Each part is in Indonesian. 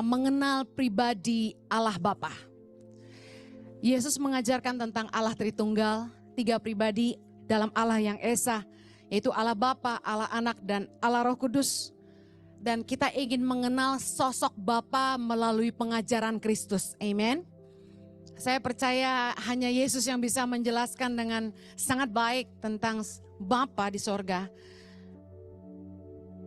mengenal pribadi Allah Bapa. Yesus mengajarkan tentang Allah Tritunggal, 3 pribadi dalam Allah yang Esa, yaitu Allah Bapa, Allah Anak, dan Allah Roh Kudus. Dan kita ingin mengenal sosok Bapa melalui pengajaran Kristus. Amen. Saya percaya hanya Yesus yang bisa menjelaskan dengan sangat baik tentang Bapa di sorga.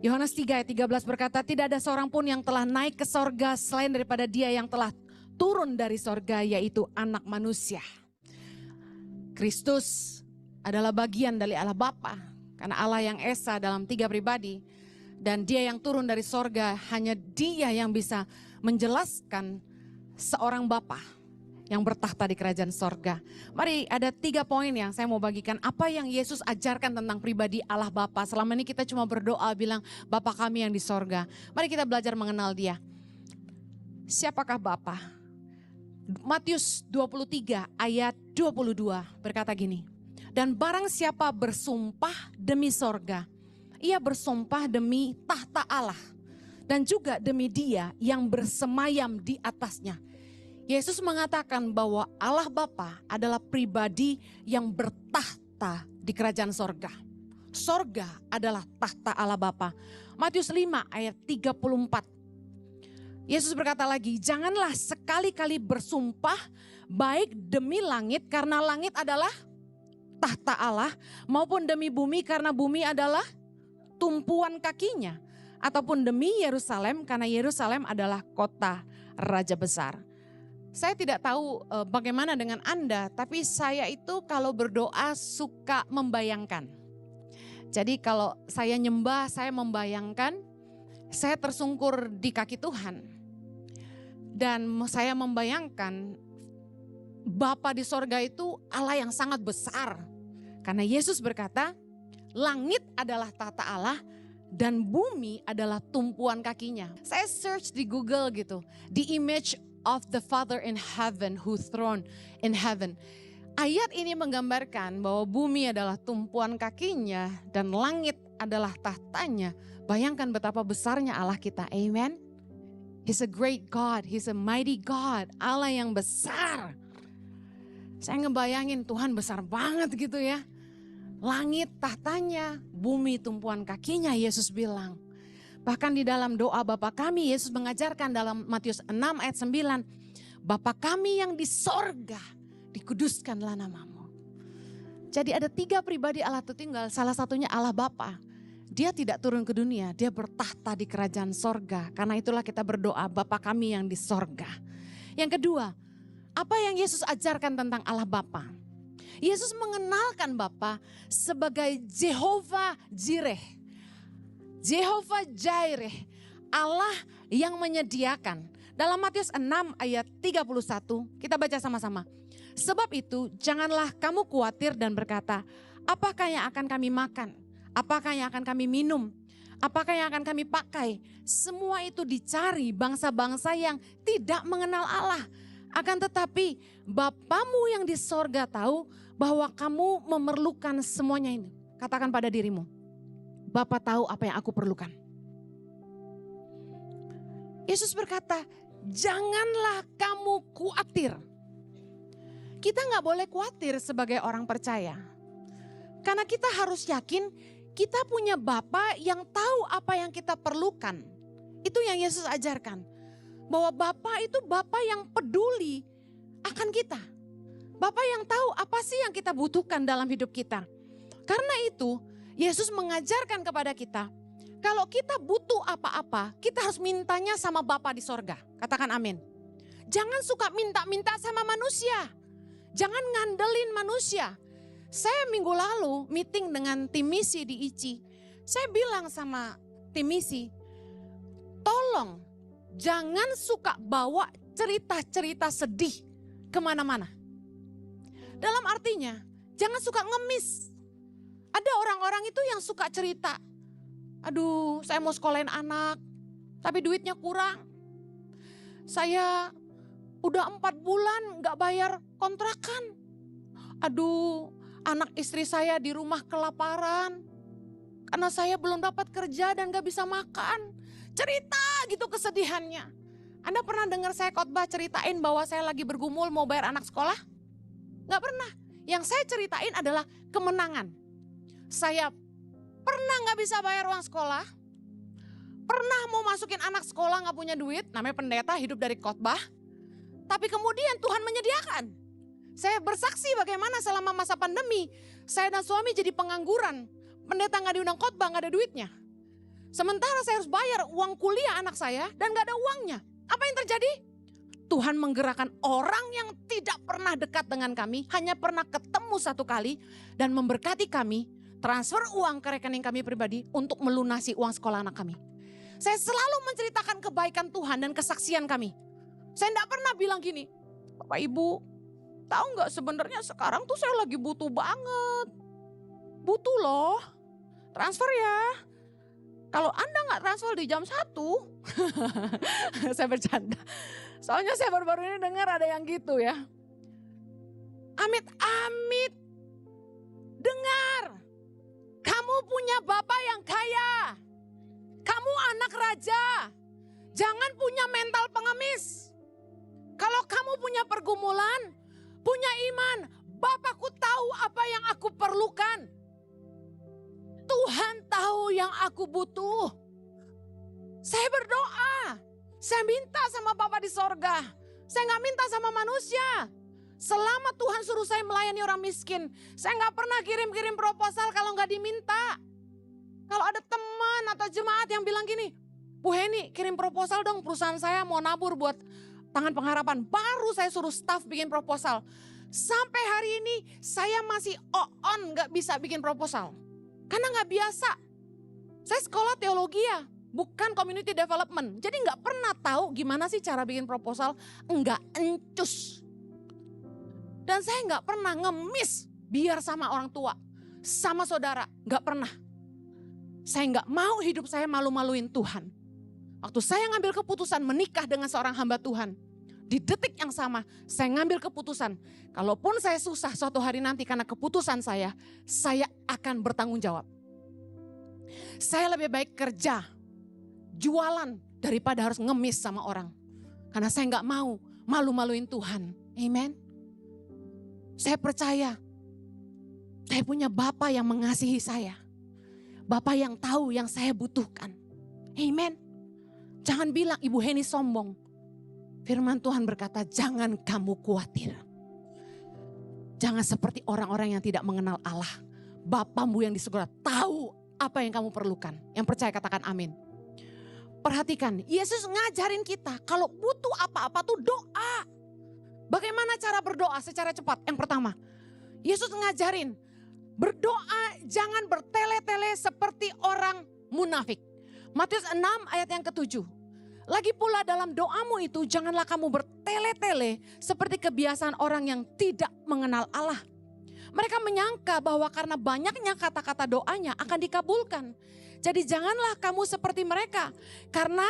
Yohanes 3 ayat 13 berkata, tidak ada seorang pun yang telah naik ke sorga selain daripada Dia yang telah turun dari sorga, yaitu Anak Manusia. Kristus adalah bagian dari Allah Bapa, karena Allah yang Esa dalam 3 pribadi. Dan Dia yang turun dari sorga, hanya Dia yang bisa menjelaskan seorang Bapa yang bertahta di kerajaan sorga. Mari ada 3 poin yang saya mau bagikan. Apa yang Yesus ajarkan tentang pribadi Allah Bapa. Selama ini kita cuma berdoa bilang Bapa kami yang di sorga. Mari kita belajar mengenal Dia. Siapakah Bapa? Matius 23 ayat 22 berkata gini. Dan barang siapa bersumpah demi sorga, ia bersumpah demi tahta Allah. Dan juga demi Dia yang bersemayam di atasnya. Yesus mengatakan bahwa Allah Bapa adalah pribadi yang bertahta di kerajaan sorga. Sorga adalah tahta Allah Bapa. Matius 5 ayat 34. Yesus berkata lagi, janganlah sekali-kali bersumpah baik demi langit karena langit adalah tahta Allah, maupun demi bumi karena bumi adalah tumpuan kakinya, ataupun demi Yerusalem karena Yerusalem adalah kota raja besar. Saya tidak tahu bagaimana dengan Anda, tapi saya itu kalau berdoa suka membayangkan. Jadi kalau saya nyembah, saya membayangkan saya tersungkur di kaki Tuhan. Dan saya membayangkan Bapa di sorga itu Allah yang sangat besar. Karena Yesus berkata, langit adalah tahta Allah dan bumi adalah tumpuan kakinya. Saya search di Google gitu, the image of the Father in heaven who throne in heaven. Ayat ini menggambarkan bahwa bumi adalah tumpuan kakinya dan langit adalah tahtanya. Bayangkan betapa besarnya Allah kita. Amen. He's a great God, He's a mighty God. Allah yang besar. Saya ngebayangin Tuhan besar banget gitu ya. Langit tahtanya, bumi tumpuan kakinya, Yesus bilang. Bahkan di dalam doa Bapa kami, Yesus mengajarkan dalam Matius 6 ayat 9. Bapa kami yang di sorga, dikuduskanlah namamu. Jadi ada 3 pribadi Allah Tritunggal, salah satunya Allah Bapa. Dia tidak turun ke dunia, Dia bertahta di kerajaan sorga. Karena itulah kita berdoa, Bapa kami yang di sorga. Yang kedua, apa yang Yesus ajarkan tentang Allah Bapa? Yesus mengenalkan Bapa sebagai Jehovah Jireh. Jehovah Jireh, Allah yang menyediakan. Dalam Matius 6 ayat 31, kita baca sama-sama. Sebab itu janganlah kamu khawatir dan berkata, apakah yang akan kami makan? Apakah yang akan kami minum? Apakah yang akan kami pakai? Semua itu dicari bangsa-bangsa yang tidak mengenal Allah. Akan tetapi Bapamu yang di sorga tahu bahwa kamu memerlukan semuanya ini. Katakan pada dirimu, Bapa tahu apa yang aku perlukan. Yesus berkata, janganlah kamu khawatir. Kita gak boleh khawatir sebagai orang percaya. Karena kita harus yakin kita punya Bapa yang tahu apa yang kita perlukan. Itu yang Yesus ajarkan. Bahwa Bapa itu Bapa yang peduli akan kita. Bapa yang tahu apa sih yang kita butuhkan dalam hidup kita. Karena itu Yesus mengajarkan kepada kita, kalau kita butuh apa-apa, kita harus mintanya sama Bapa di sorga. Katakan amin. Jangan suka minta-minta sama manusia. Jangan ngandelin manusia. Saya minggu lalu meeting dengan tim misi di ICI. Saya bilang sama tim misi, tolong jangan suka bawa cerita-cerita sedih kemana-mana. Dalam artinya, jangan suka ngemis. Ada orang-orang itu yang suka cerita, aduh saya mau sekolahin anak, tapi duitnya kurang. Saya udah 4 bulan gak bayar kontrakan. Aduh anak istri saya di rumah kelaparan, karena saya belum dapat kerja dan gak bisa makan. Cerita gitu kesedihannya. Anda pernah dengar saya khotbah ceritain bahwa saya lagi bergumul mau bayar anak sekolah? Gak pernah. Yang saya ceritain adalah kemenangan. Saya pernah gak bisa bayar uang sekolah. Pernah mau masukin anak sekolah gak punya duit. Namanya pendeta, hidup dari khotbah. Tapi kemudian Tuhan menyediakan. Saya bersaksi bagaimana selama masa pandemi. Saya dan suami jadi pengangguran. Pendeta gak diundang khotbah, gak ada duitnya. Sementara saya harus bayar uang kuliah anak saya dan gak ada uangnya. Apa yang terjadi? Tuhan menggerakkan orang yang tidak pernah dekat dengan kami, hanya pernah ketemu satu kali dan memberkati kami, transfer uang ke rekening kami pribadi untuk melunasi uang sekolah anak kami. Saya selalu menceritakan kebaikan Tuhan dan kesaksian kami. Saya tidak pernah bilang gini, Bapak Ibu, tahu nggak sebenarnya sekarang tuh saya lagi butuh banget. Butuh loh, transfer ya. Kalau Anda nggak transfer di jam 1, saya bercanda. Soalnya saya baru-baru ini dengar ada yang gitu ya. Amit-amit, dengar. Kamu punya bapak yang kaya. Kamu anak raja. Jangan punya mental pengemis. Kalau kamu punya pergumulan, punya iman. Bapakku tahu apa yang aku perlukan. Tuhan tahu yang aku butuh. Saya berdoa. Saya minta sama Bapa di sorga. Saya gak minta sama manusia. Selama Tuhan suruh saya melayani orang miskin, saya gak pernah kirim-kirim proposal kalau gak diminta. Kalau ada teman atau jemaat yang bilang gini, Bu Heni kirim proposal dong, perusahaan saya mau nabur buat Tangan Pengharapan. Baru saya suruh staff bikin proposal. Sampai hari ini saya masih on gak bisa bikin proposal. Karena gak biasa. Saya sekolah teologi ya, bukan community development. Jadi gak pernah tahu gimana sih cara bikin proposal. Enggak encus. Dan saya gak pernah ngemis biar sama orang tua. Sama saudara, gak pernah. Saya gak mau hidup saya malu-maluin Tuhan. Waktu saya ngambil keputusan menikah dengan seorang hamba Tuhan. Di detik yang sama saya ngambil keputusan. Kalaupun saya susah suatu hari nanti karena keputusan saya akan bertanggung jawab. Saya lebih baik kerja, jualan daripada harus ngemis sama orang. Karena saya gak mau malu-maluin Tuhan. Amen. Saya percaya saya punya Bapa yang mengasihi saya. Bapa yang tahu yang saya butuhkan. Amen. Jangan bilang Ibu Heni sombong. Firman Tuhan berkata, jangan kamu khawatir. Jangan seperti orang-orang yang tidak mengenal Allah. Bapamu yang di surga tahu apa yang kamu perlukan. Yang percaya katakan amin. Perhatikan, Yesus ngajarin kita kalau butuh apa-apa tuh doa. Bagaimana cara berdoa secara cepat? Yang pertama, Yesus ngajarin berdoa jangan bertele-tele seperti orang munafik. Matius 6 ayat yang ke-7. Lagi pula dalam doamu itu janganlah kamu bertele-tele seperti kebiasaan orang yang tidak mengenal Allah. Mereka menyangka bahwa karena banyaknya kata-kata doanya akan dikabulkan. Jadi janganlah kamu seperti mereka. Karena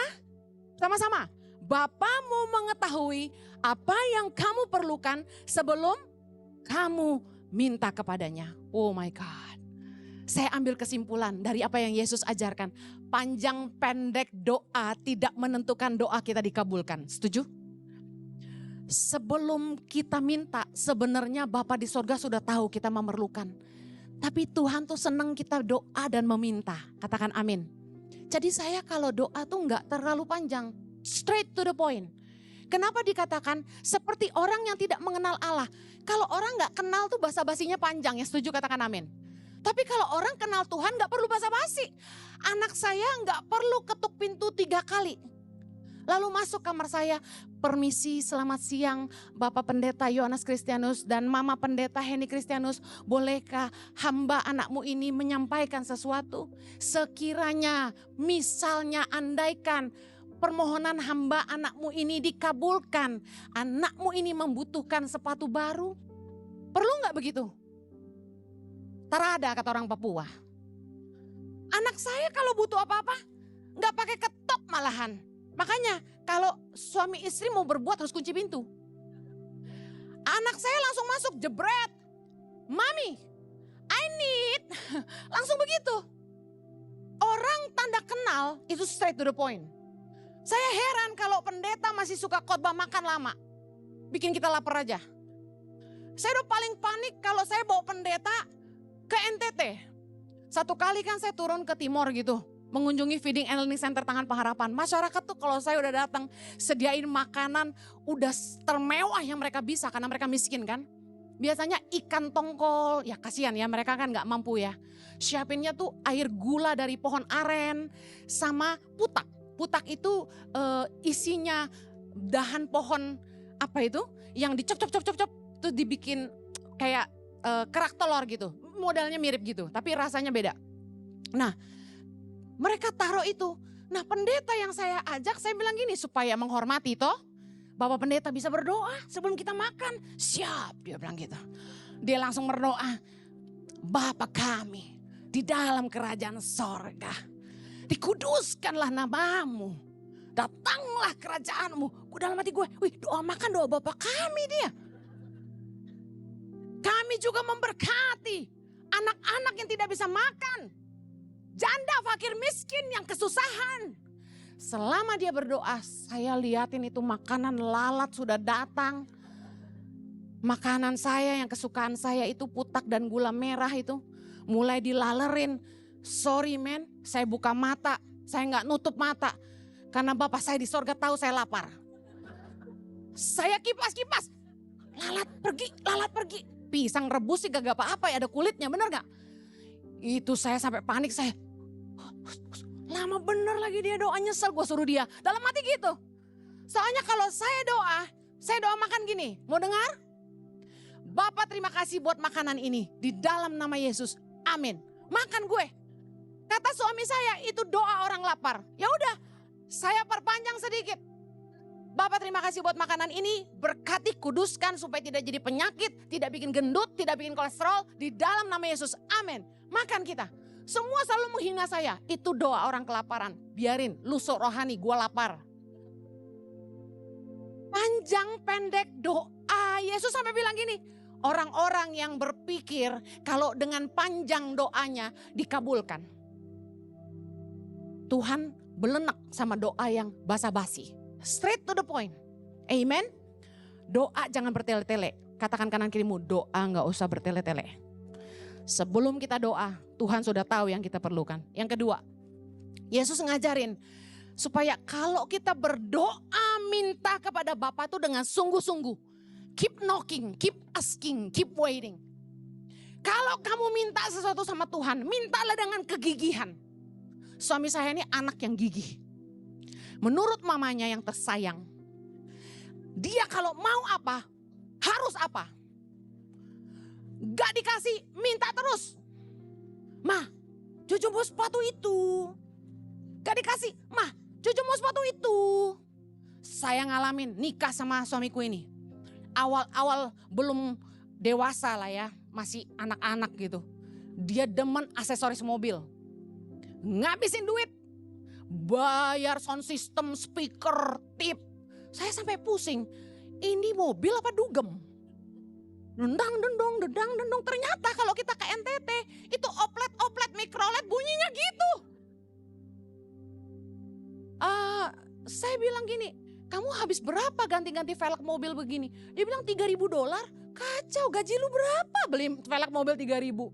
sama-sama Bapamu mengetahui apa yang kamu perlukan sebelum kamu minta kepadanya. Oh my God. Saya ambil kesimpulan dari apa yang Yesus ajarkan. Panjang pendek doa tidak menentukan doa kita dikabulkan. Setuju? Sebelum kita minta, sebenarnya Bapa di sorga sudah tahu kita memerlukan. Tapi Tuhan tuh senang kita doa dan meminta. Katakan amin. Jadi saya kalau doa tuh gak terlalu panjang. Straight to the point. Kenapa dikatakan seperti orang yang tidak mengenal Allah? Kalau orang gak kenal tuh basa-basinya panjang ya, setuju katakan amin. Tapi kalau orang kenal Tuhan gak perlu basa-basi. Anak saya gak perlu ketuk pintu 3 kali. Lalu masuk kamar saya, permisi selamat siang Bapak Pendeta Yohanes Kristianus dan Mama Pendeta Heni Kristianus. Bolehkah hamba anakmu ini menyampaikan sesuatu? Sekiranya misalnya andaikan permohonan hamba anakmu ini dikabulkan. Anakmu ini membutuhkan sepatu baru. Perlu gak begitu? Terada kata orang Papua. Anak saya kalau butuh apa-apa gak pakai ketok malahan. Makanya kalau suami istri mau berbuat harus kunci pintu. Anak saya langsung masuk jebret. Mami, I need. Langsung begitu. Orang tanda kenal itu straight to the point. Saya heran kalau pendeta masih suka khotbah makan lama. Bikin kita lapar aja. Saya udah paling panik kalau saya bawa pendeta ke NTT. Satu kali kan saya turun ke Timor gitu. Mengunjungi Feeding and Learning Center Tangan Pengharapan. Masyarakat tuh kalau saya udah datang sediain makanan udah termewah yang mereka bisa karena mereka miskin kan. Biasanya ikan tongkol, ya kasihan ya mereka kan gak mampu ya. Siapinnya tuh air gula dari pohon aren sama putak. Putak itu isinya dahan pohon apa itu yang dicop-cop-cop-cop tuh dibikin kayak kerak telur gitu. Modelnya mirip gitu tapi rasanya beda. Nah mereka taruh itu. Nah pendeta yang saya ajak saya bilang gini supaya menghormati toh. Bapak pendeta bisa berdoa sebelum kita makan. Siap dia bilang gitu. Dia langsung berdoa. Bapa kami di dalam kerajaan sorga. Dikuduskanlah namamu. Datanglah kerajaanmu. Ku dalam hati gue. Wih doa makan doa Bapak kami dia. Kami juga memberkati anak-anak yang tidak bisa makan. Janda, fakir, miskin yang kesusahan. Selama dia berdoa, saya liatin itu makanan lalat sudah datang. Makanan saya yang kesukaan saya itu putak dan gula merah itu. Mulai dilalerin. Sorry men, saya buka mata. Saya gak nutup mata. Karena Bapak saya di sorga tahu saya lapar. Saya kipas-kipas. Lalat pergi. Pisang rebus sih gak apa-apa ya, ada kulitnya, bener gak? Itu saya sampai panik, saya lama bener lagi dia doa, nyesel gue suruh dia. Dalam hati gitu. Soalnya kalau saya doa makan gini. Mau dengar? Bapak terima kasih buat makanan ini. Di dalam nama Yesus. Amin. Makan gue. Kata suami saya itu doa orang lapar. Ya udah, saya perpanjang sedikit. Bapak terima kasih buat makanan ini. Berkati, kuduskan supaya tidak jadi penyakit. Tidak bikin gendut, tidak bikin kolesterol. Di dalam nama Yesus. Amin. Makan kita. Semua selalu menghina saya. Itu doa orang kelaparan. Biarin, lusuk rohani, gue lapar. Panjang pendek doa. Yesus sampai bilang gini. Orang-orang yang berpikir kalau dengan panjang doanya dikabulkan. Tuhan belenak sama doa yang basa-basi. Straight to the point. Amen. Doa jangan bertele-tele. Katakan kanan kirimu, doa gak usah bertele-tele. Sebelum kita doa, Tuhan sudah tahu yang kita perlukan. Yang kedua, Yesus ngajarin supaya kalau kita berdoa minta kepada Bapa itu dengan sungguh-sungguh. Keep knocking, keep asking, keep waiting. Kalau kamu minta sesuatu sama Tuhan, mintalah dengan kegigihan. Suami saya ini anak yang gigih. Menurut mamanya yang tersayang, dia kalau mau apa, harus apa. Gak dikasih, minta terus. Ma, Jojo mau sepatu itu. Gak dikasih, ma, Jojo mau sepatu itu. Saya ngalamin nikah sama suamiku ini. Awal-awal belum dewasa lah ya, masih anak-anak gitu. Dia demen aksesoris mobil. Ngabisin duit. Bayar sound system, speaker, tip. Saya sampai pusing. Ini mobil apa dugem? Dendang, dendong. Ternyata kalau kita ke NTT, itu oplet, mikrolet bunyinya gitu. Saya bilang gini, kamu habis berapa ganti-ganti velg mobil begini? Dia bilang $3.000. Kacau, gaji lu berapa beli velg mobil 3.000?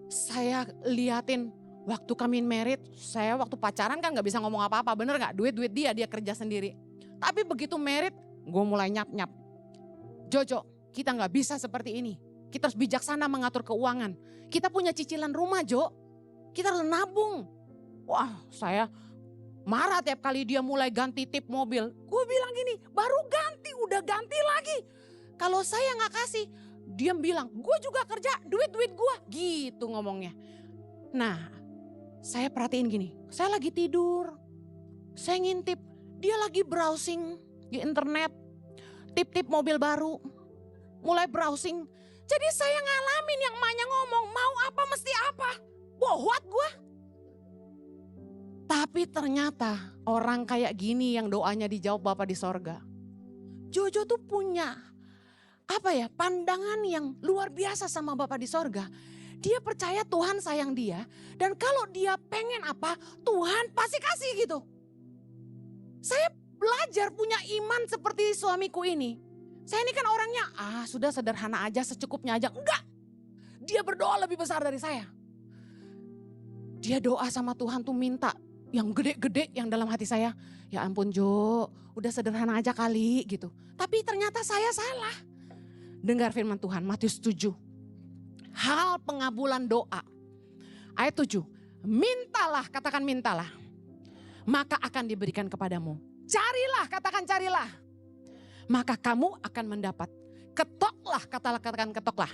Saya liatin waktu kami married, saya waktu pacaran kan gak bisa ngomong apa-apa, bener gak? Duit dia kerja sendiri. Tapi begitu married, gue mulai nyap-nyap. Jojo, kita gak bisa seperti ini. Kita harus bijaksana mengatur keuangan. Kita punya cicilan rumah, Jo. Kita harus nabung. Wah, saya marah tiap kali dia mulai ganti tip mobil. Gue bilang gini, baru ganti, udah ganti lagi. Kalau saya gak kasih, dia bilang, gue juga kerja, duit gue. Gitu ngomongnya. Nah, saya perhatiin gini, saya lagi tidur, saya ngintip, dia lagi browsing di internet, tip-tip mobil baru, mulai browsing. Jadi saya ngalamin yang emaknya ngomong, mau apa mesti apa, bohwat gue. Tapi ternyata orang kayak gini yang doanya dijawab Bapa di sorga. Jojo tuh punya pandangan yang luar biasa sama Bapa di sorga. Dia percaya Tuhan sayang dia. Dan kalau dia pengen apa, Tuhan pasti kasih gitu. Saya belajar punya iman seperti suamiku ini. Saya ini kan orangnya, sudah sederhana aja, secukupnya aja. Enggak, dia berdoa lebih besar dari saya. Dia doa sama Tuhan tuh minta yang gede-gede yang dalam hati saya. Ya ampun Jo, udah sederhana aja kali gitu. Tapi ternyata saya salah. Dengar firman Tuhan, Matius 7. Hal pengabulan doa. Ayat 7. Mintalah, katakan mintalah. Maka akan diberikan kepadamu. Carilah, katakan carilah. Maka kamu akan mendapat. Ketoklah, katakan ketoklah.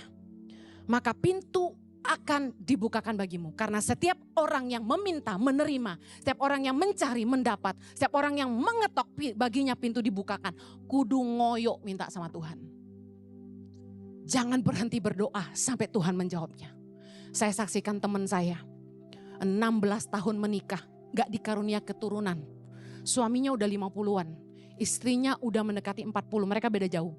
Maka pintu akan dibukakan bagimu. Karena setiap orang yang meminta, menerima. Setiap orang yang mencari, mendapat. Setiap orang yang mengetok, baginya pintu dibukakan. Kudu ngoyo minta sama Tuhan. Jangan berhenti berdoa sampai Tuhan menjawabnya. Saya saksikan teman saya, 16 tahun menikah, gak dikarunia keturunan. Suaminya udah 50-an, istrinya udah mendekati 40, mereka beda jauh.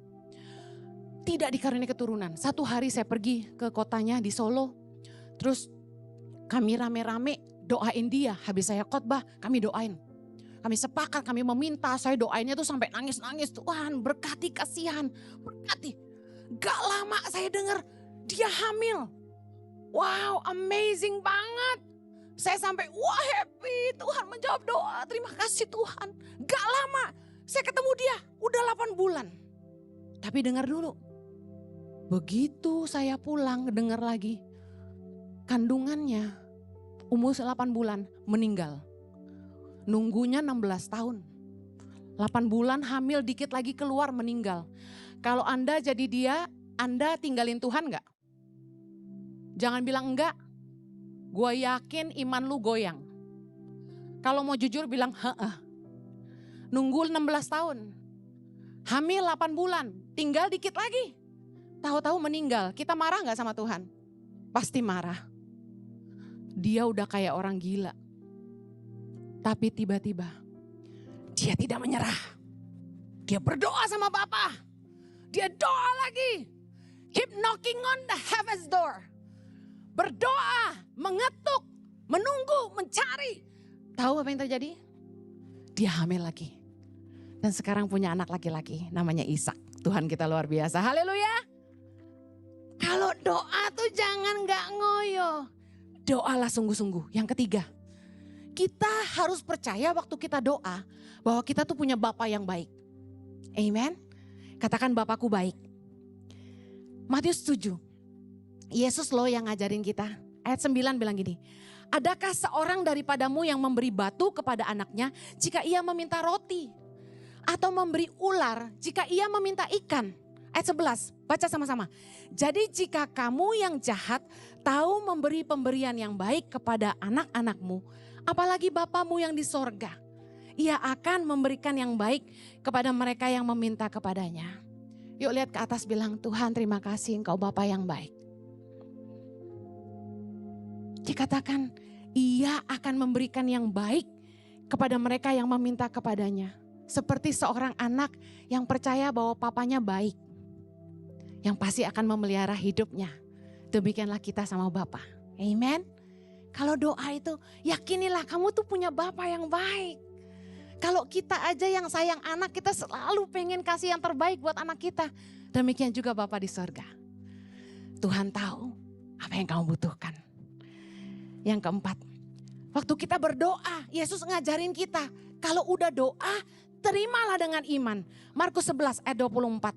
Tidak dikarunia keturunan. Satu hari saya pergi ke kotanya di Solo, terus kami rame-rame doain dia. Habis saya khotbah, kami doain. Kami sepakat, kami meminta, saya doainnya tuh sampai nangis-nangis. Tuhan berkati, kasihan, berkati. Gak lama saya dengar dia hamil. Wow, amazing banget. Saya sampai wah happy, Tuhan menjawab doa, terima kasih Tuhan. Gak lama saya ketemu dia, udah 8 bulan. Tapi dengar dulu, begitu saya pulang dengar lagi, kandungannya umur 8 bulan meninggal. Nunggunya 16 tahun. 8 bulan hamil dikit lagi keluar meninggal. Kalau Anda jadi dia, Anda tinggalin Tuhan gak? Jangan bilang enggak. Gue yakin iman lu goyang. Kalau mau jujur bilang heeh. Nunggu 16 tahun. Hamil 8 bulan. Tinggal dikit lagi. Tahu-tahu meninggal. Kita marah gak sama Tuhan? Pasti marah. Dia udah kayak orang gila. Tapi tiba-tiba dia tidak menyerah. Dia berdoa sama Bapa. Dia doa lagi. Keep knocking on the heaven's door. Berdoa, mengetuk, menunggu, mencari. Tahu apa yang terjadi? Dia hamil lagi. Dan sekarang punya anak laki-laki namanya Ishak. Tuhan kita luar biasa. Haleluya. Kalau doa tuh jangan gak ngoyo. Doalah sungguh-sungguh. Yang ketiga, kita harus percaya waktu kita doa bahwa kita tuh punya Bapa yang baik. Amen. Katakan Bapakku baik. Matius 7. Yesus loh yang ngajarin kita. Ayat 9 bilang gini. Adakah seorang daripadamu yang memberi batu kepada anaknya jika ia meminta roti? Atau memberi ular jika ia meminta ikan? Ayat 11, baca sama-sama. Jadi jika kamu yang jahat tahu memberi pemberian yang baik kepada anak-anakmu, apalagi Bapamu yang di sorga, ia akan memberikan yang baik kepada mereka yang meminta kepadanya. Yuk lihat ke atas bilang, Tuhan terima kasih Engkau Bapa yang baik. Dikatakan ia akan memberikan yang baik kepada mereka yang meminta kepadanya. Seperti seorang anak yang percaya bahwa papanya baik. Yang pasti akan memelihara hidupnya. Demikianlah kita sama Bapa. Amen. Kalau doa itu yakinilah kamu tuh punya Bapa yang baik. Kalau kita aja yang sayang anak, kita selalu pengen kasih yang terbaik buat anak kita. Demikian juga Bapa di sorga. Tuhan tahu apa yang kamu butuhkan. Yang keempat, waktu kita berdoa, Yesus ngajarin kita. Kalau udah doa, terimalah dengan iman. Markus 11 ayat 24.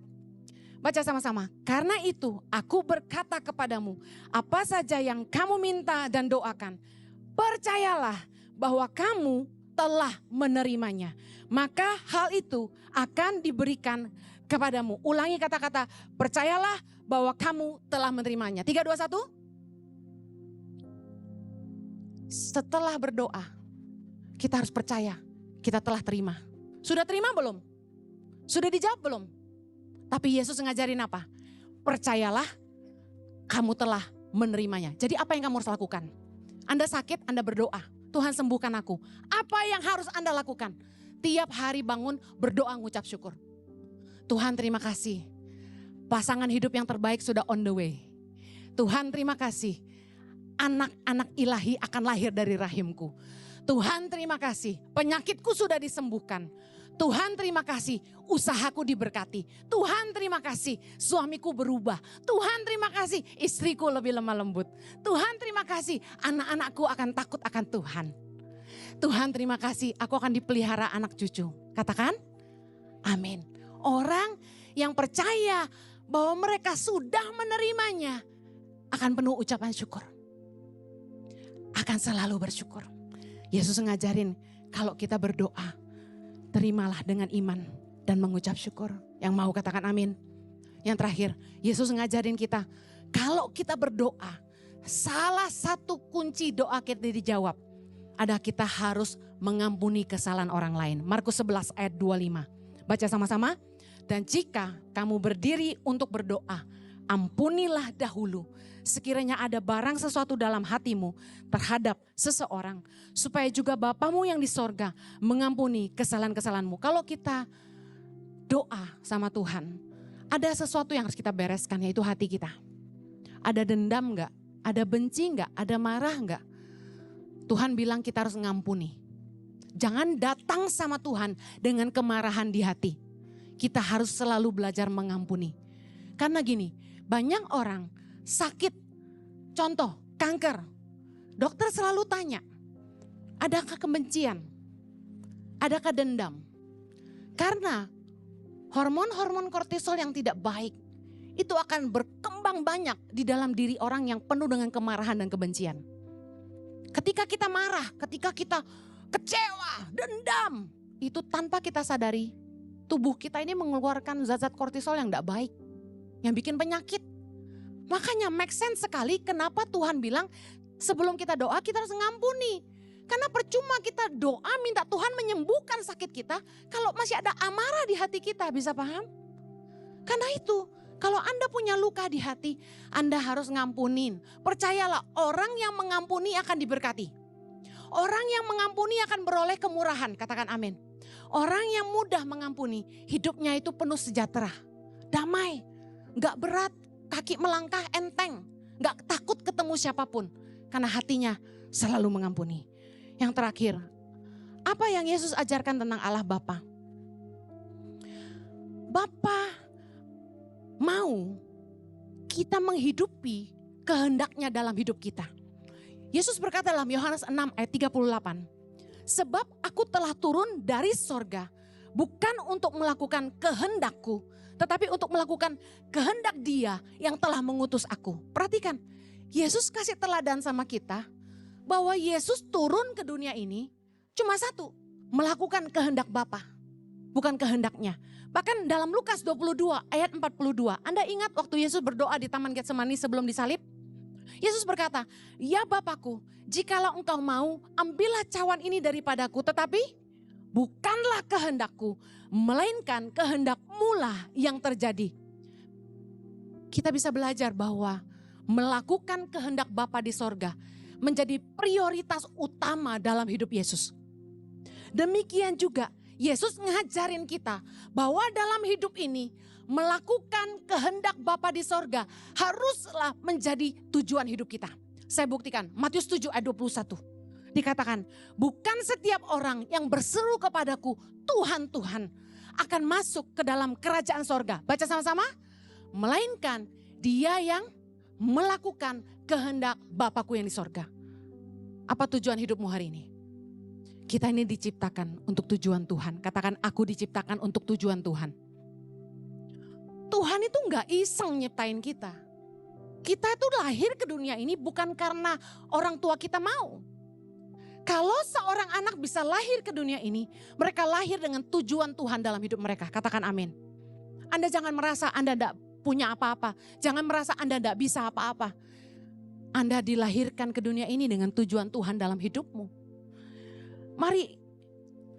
Baca sama-sama. Karena itu aku berkata kepadamu, apa saja yang kamu minta dan doakan, percayalah bahwa kamu telah menerimanya. Maka hal itu akan diberikan kepadamu. Ulangi kata-kata, percayalah bahwa kamu telah menerimanya. 3, 2, 1. Setelah berdoa, kita harus percaya kita telah terima. Sudah terima belum? Sudah dijawab belum? Tapi Yesus ngajarin apa? Percayalah kamu telah menerimanya. Jadi apa yang kamu harus lakukan? Anda sakit, Anda berdoa. Tuhan sembuhkan aku. Apa yang harus Anda lakukan? Tiap hari bangun berdoa ngucap syukur. Tuhan terima kasih. Pasangan hidup yang terbaik sudah on the way. Tuhan terima kasih. Anak-anak ilahi akan lahir dari rahimku. Tuhan terima kasih, penyakitku sudah disembuhkan. Tuhan terima kasih, usahaku diberkati. Tuhan terima kasih, suamiku berubah. Tuhan terima kasih, istriku lebih lemah lembut. Tuhan terima kasih, anak-anakku akan takut akan Tuhan. Tuhan terima kasih, aku akan dipelihara anak cucu. Katakan, amin. Orang yang percaya bahwa mereka sudah menerimanya akan penuh ucapan syukur. Akan selalu bersyukur. Yesus ngajarin kalau kita berdoa, terimalah dengan iman dan mengucap syukur. Yang mau katakan amin. Yang terakhir, Yesus ngajarin kita, kalau kita berdoa, salah satu kunci doa kita dijawab, ada kita harus mengampuni kesalahan orang lain. Markus 11 ayat 25. Baca sama-sama. Dan jika kamu berdiri untuk berdoa, ampunilah dahulu sekiranya ada barang sesuatu dalam hatimu terhadap seseorang, supaya juga Bapamu yang di sorga mengampuni kesalahan-kesalahanmu. Kalau kita doa sama Tuhan, ada sesuatu yang harus kita bereskan, yaitu hati kita. Ada dendam enggak? Ada benci enggak? Ada marah enggak? Tuhan bilang kita harus ngampuni. Jangan datang sama Tuhan dengan kemarahan di hati. Kita harus selalu belajar mengampuni. Karena gini, banyak orang sakit, contoh kanker. Dokter selalu tanya, adakah kebencian? Adakah dendam? Karena hormon-hormon kortisol yang tidak baik itu akan berkembang banyak di dalam diri orang yang penuh dengan kemarahan dan kebencian. Ketika kita marah, ketika kita kecewa, dendam, itu tanpa kita sadari, tubuh kita ini mengeluarkan zat-zat kortisol yang tidak baik, yang bikin penyakit. Makanya make sense sekali kenapa Tuhan bilang sebelum kita doa kita harus ngampuni. Karena percuma kita doa minta Tuhan menyembuhkan sakit kita kalau masih ada amarah di hati kita, bisa paham? Karena itu kalau Anda punya luka di hati, Anda harus ngampunin. Percayalah, orang yang mengampuni akan diberkati. Orang yang mengampuni akan beroleh kemurahan, katakan amin. Orang yang mudah mengampuni, hidupnya itu penuh sejahtera, damai, gak berat, kaki melangkah enteng, gak takut ketemu siapapun. Karena hatinya selalu mengampuni. Yang terakhir, apa yang Yesus ajarkan tentang Allah Bapa? Bapa mau kita menghidupi kehendaknya dalam hidup kita. Yesus berkata dalam Yohanes 6 ayat 38. Sebab aku telah turun dari sorga bukan untuk melakukan kehendakku, tetapi untuk melakukan kehendak Dia yang telah mengutus aku. Perhatikan, Yesus kasih teladan sama kita bahwa Yesus turun ke dunia ini cuma satu, melakukan kehendak Bapa, bukan kehendaknya. Bahkan dalam Lukas 22 ayat 42, Anda ingat waktu Yesus berdoa di Taman Getsemani sebelum disalib? Yesus berkata, ya Bapakku, jikalau engkau mau, ambillah cawan ini daripadaku, tetapi bukanlah kehendakku, melainkan kehendak-Mu lah yang terjadi. Kita bisa belajar bahwa melakukan kehendak Bapa di sorga menjadi prioritas utama dalam hidup Yesus. Demikian juga Yesus ngajarin kita bahwa dalam hidup ini melakukan kehendak Bapa di sorga haruslah menjadi tujuan hidup kita. Saya buktikan, Matius 7 ayat 21. Dikatakan, bukan setiap orang yang berseru kepadaku, Tuhan, Tuhan, akan masuk ke dalam kerajaan sorga. Baca sama-sama. Melainkan dia yang melakukan kehendak Bapakku yang di sorga. Apa tujuan hidupmu hari ini? Kita ini diciptakan untuk tujuan Tuhan. Katakan, aku diciptakan untuk tujuan Tuhan. Tuhan itu gak iseng nyiptain kita. Kita itu lahir ke dunia ini bukan karena orang tua kita mau. Kalau seorang anak bisa lahir ke dunia ini, mereka lahir dengan tujuan Tuhan dalam hidup mereka. Katakan amin. Anda jangan merasa Anda tidak punya apa-apa. Jangan merasa Anda tidak bisa apa-apa. Anda dilahirkan ke dunia ini dengan tujuan Tuhan dalam hidupmu. Mari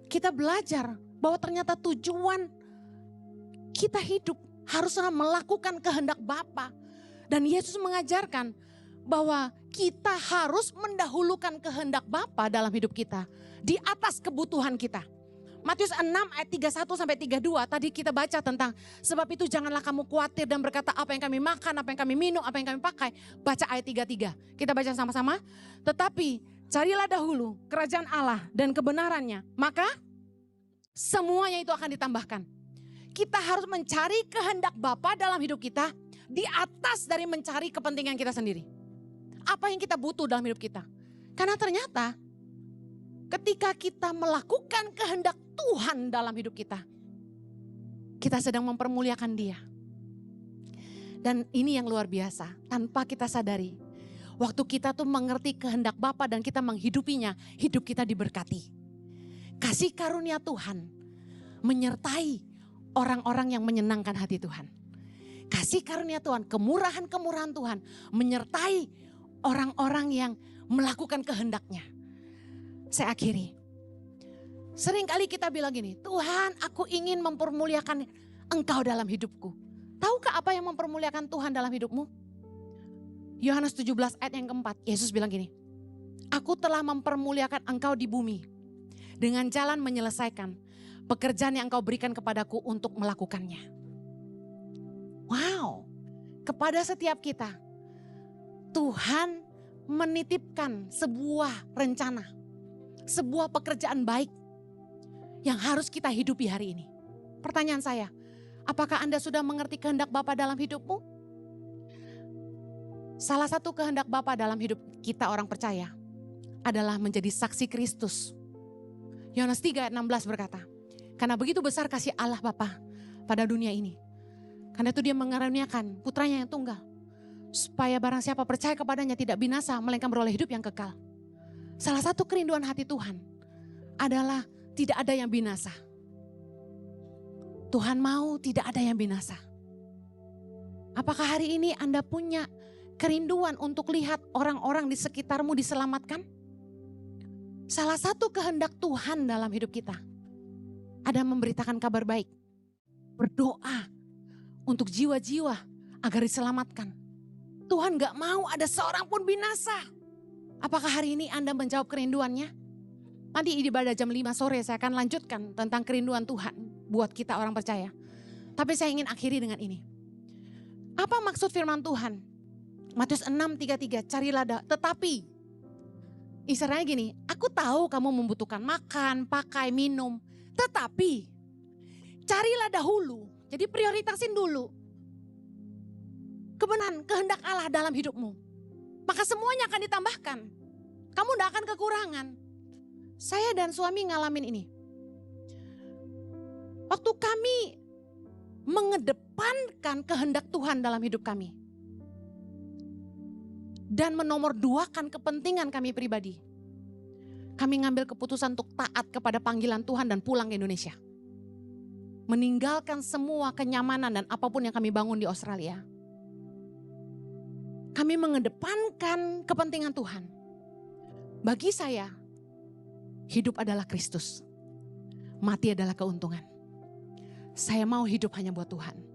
kita belajar bahwa ternyata tujuan kita hidup haruslah melakukan kehendak Bapa. Dan Yesus mengajarkan bahwa kita harus mendahulukan kehendak Bapa dalam hidup kita di atas kebutuhan kita. Matius 6 ayat 31 sampai 32 tadi kita baca tentang sebab itu janganlah kamu khawatir dan berkata apa yang kami makan, apa yang kami minum, apa yang kami pakai. Baca ayat 33. Kita baca sama-sama. Tetapi Carilah dahulu kerajaan Allah dan kebenarannya, maka semuanya itu akan ditambahkan. Kita harus mencari kehendak Bapa dalam hidup kita di atas dari mencari kepentingan kita sendiri. Apa yang kita butuh dalam hidup kita. Karena ternyata ketika kita melakukan kehendak Tuhan dalam hidup kita, kita sedang mempermuliakan Dia. Dan ini yang luar biasa, tanpa kita sadari. Waktu kita tuh mengerti kehendak Bapa dan kita menghidupinya, hidup kita diberkati. Kasih karunia Tuhan menyertai orang-orang yang menyenangkan hati Tuhan. Kasih karunia Tuhan, kemurahan-kemurahan Tuhan menyertai orang-orang yang melakukan kehendak-Nya. Saya akhiri. Seringkali kita bilang gini, Tuhan, aku ingin mempermuliakan Engkau dalam hidupku. Tahukah apa yang mempermuliakan Tuhan dalam hidupmu? Yohanes 17 ayat yang keempat, Yesus bilang gini, aku telah mempermuliakan engkau di bumi dengan jalan menyelesaikan pekerjaan yang engkau berikan kepadaku untuk melakukannya. Wow, kepada setiap kita, Tuhan menitipkan sebuah rencana, sebuah pekerjaan baik yang harus kita hidupi hari ini. Pertanyaan saya, apakah Anda sudah mengerti kehendak Bapa dalam hidupmu? Salah satu kehendak Bapa dalam hidup kita orang percaya adalah menjadi saksi Kristus. Yohanes 3 ayat 16 berkata, karena begitu besar kasih Allah Bapa pada dunia ini. Karena itu Dia mengaruniakan putranya yang tunggal. Supaya barang siapa percaya kepadanya tidak binasa, melainkan beroleh hidup yang kekal. Salah satu kerinduan hati Tuhan adalah tidak ada yang binasa. Tuhan mau tidak ada yang binasa. Apakah hari ini Anda punya kerinduan untuk lihat orang-orang di sekitarmu diselamatkan? Salah satu kehendak Tuhan dalam hidup kita ada memberitakan kabar baik. Berdoa untuk jiwa-jiwa agar diselamatkan. Tuhan gak mau ada seorang pun binasa. Apakah hari ini Anda menjawab kerinduannya? Nanti di ibadah jam 5 sore saya akan lanjutkan tentang kerinduan Tuhan buat kita orang percaya. Tapi saya ingin akhiri dengan ini. Apa maksud firman Tuhan? Matius 6:33, carilah tetapi. Istilahnya gini, aku tahu kamu membutuhkan makan, pakai, minum. Tetapi carilah dahulu, jadi prioritasin dulu kebenaran, kehendak Allah dalam hidupmu. Maka semuanya akan ditambahkan. Kamu tidak akan kekurangan. Saya dan suami ngalamin ini. Waktu kami mengedepankan kehendak Tuhan dalam hidup kami. Dan menomorduakan kepentingan kami pribadi. Kami ngambil keputusan untuk taat kepada panggilan Tuhan dan pulang ke Indonesia. Meninggalkan semua kenyamanan dan apapun yang kami bangun di Australia. Kami mengedepankan kepentingan Tuhan. Bagi saya, hidup adalah Kristus. Mati adalah keuntungan. Saya mau hidup hanya buat Tuhan.